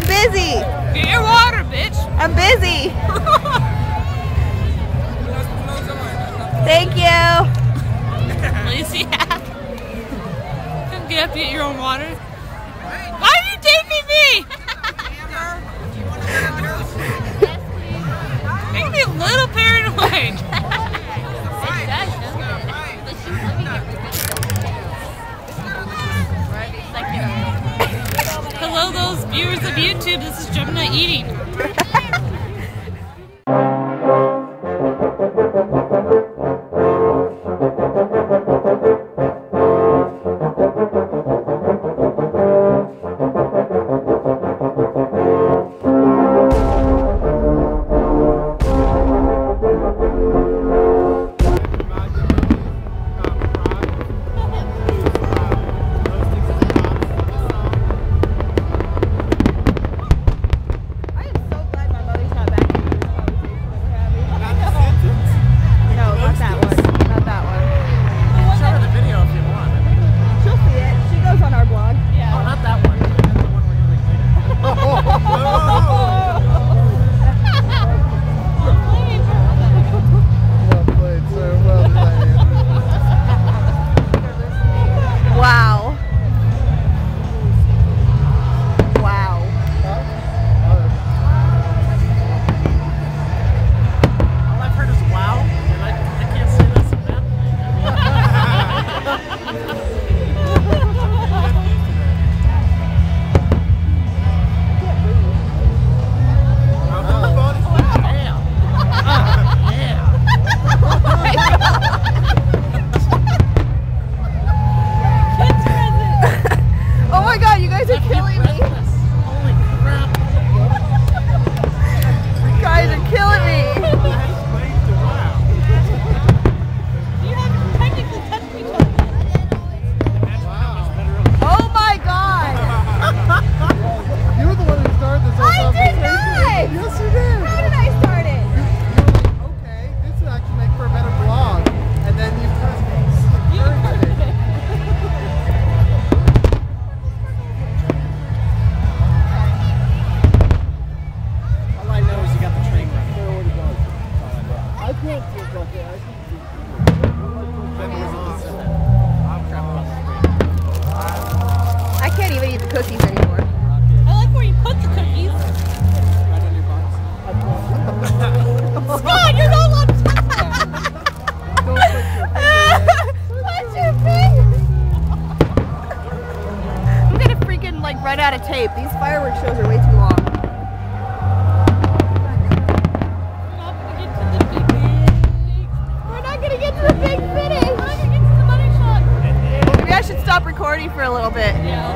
busy. Get your water, bitch. I'm busy. Thank you. Lazy ass. Come get up, get your own water. Why are you taping me? Make me a little paranoid. Hello, those viewers of YouTube. This is Gemini eating. I can't even eat the cookies anymore. I like where you put the cookies. Scott, you're not allowed to touch that. What's your finger? I'm gonna freaking like run out of tape. These fireworks shows are way too long. We're not gonna get to the big finish. We're not gonna get to the money shot. Maybe I should stop recording for a little bit. Yeah.